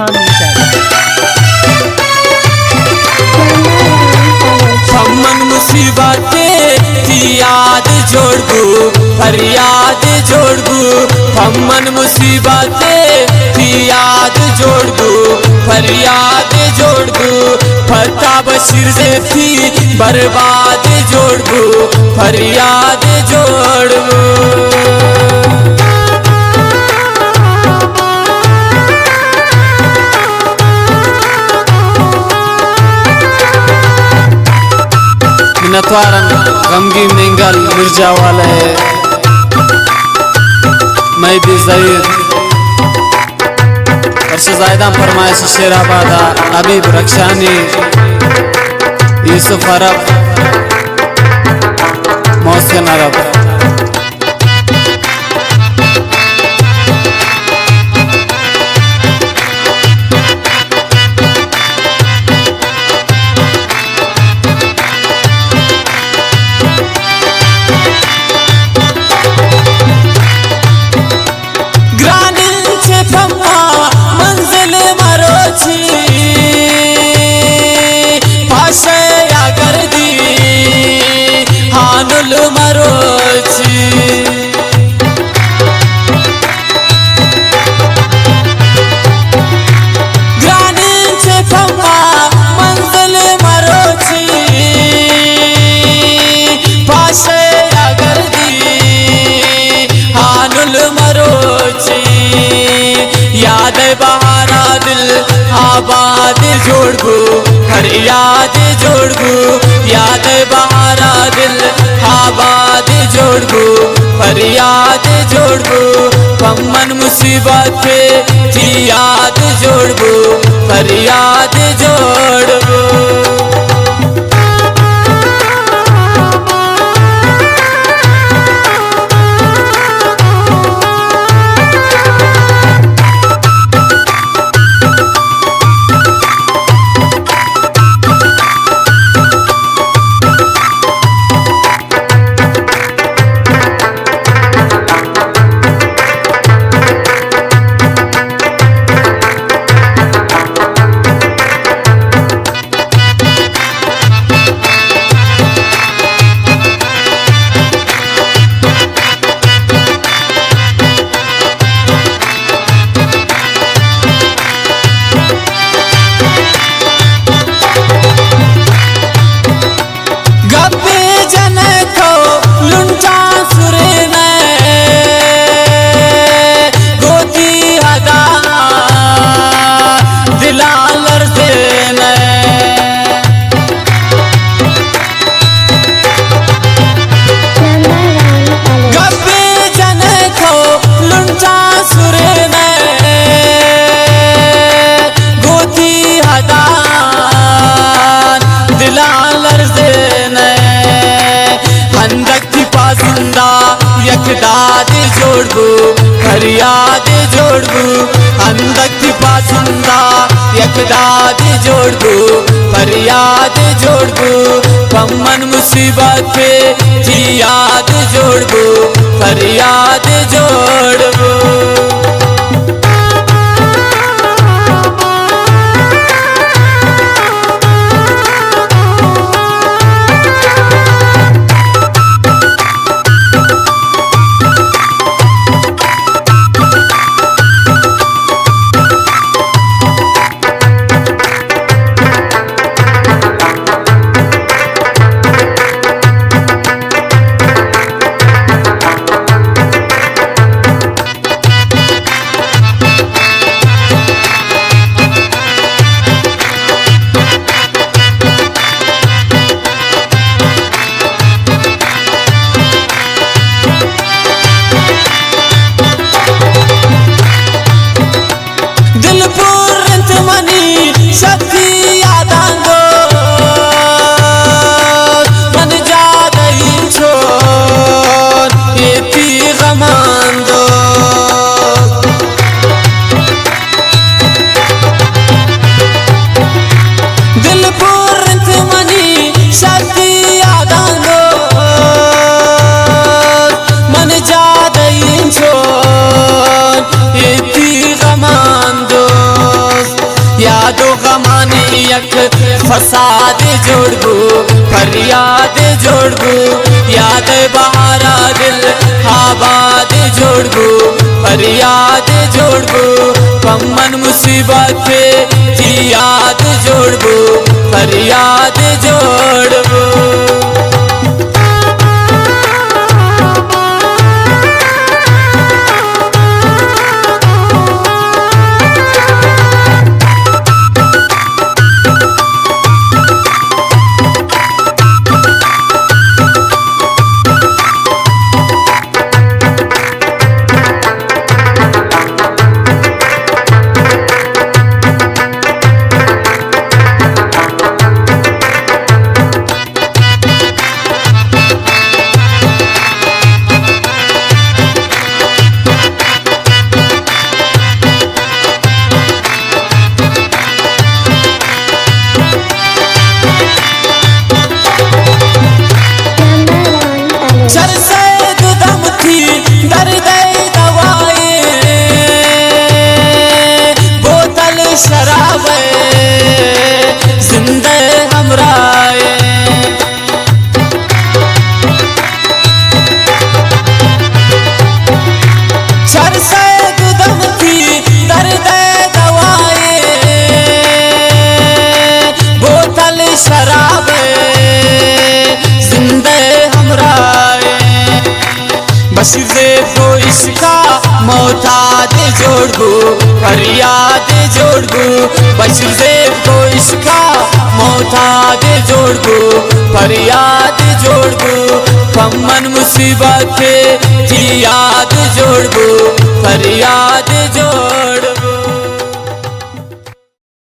Sultan Music. हमन मुसीबतें की याद जोड़बू फरियाद जोड़बू हमन मुसीबतें की याद जोड़बू फरियाद जोड़बू फता बशीर से थी बर्बाद जोड़बू फरियाद जोड़बू। नतवारन गमगी मेंगल मिर्जा वाला है मैं भी ज़हीर अर्शज़ायदा फरमाइश शेराबादा हबीब रक्षानी यूसुफ अरब मोहसिन अरब। मंजिल मरोची पाशे या गर्दी हानुल मरोची ग्रानीचे फम्मा मंजिल मरोची पाशे या गर्दी हानुल मरोची याद बहारा दिल आबाद जोड़बू फरियाद जोड़बू याद बहारा दिल आबाद जोड़बू फरियाद जोड़बू हमन मुसीबत की याद जोड़बू फरियाद जोड़बू। यकदाद जोड़बू फरियाद जोड़बू अंदक पासंदा यकदाद जोड़बू फरियाद जोड़बू हमन मुसीबत की याद जोड़बू फरियाद जोड़बू। इति गमान दोस्त यादो गमाने यक फसाद जोड़बू फरियाद जोड़बू याद बहारा दिल आबाद जोड़बू फरियाद जोड़बू कमन मुसीबत की याद जोड़बू फरियाद जोड़बू शराब जिंदे हमराए सर से गुदम थी दर्द दवाए बोतल शराब जिंदे हमराए बशीर को इसका मोहताज जोड़बू फरियाद जोड़बू बशीर को इसका मोहताज जोड़बू फरियाद जोड़बू कमन मुसीबत की याद जोड़बू फरियाद जोड़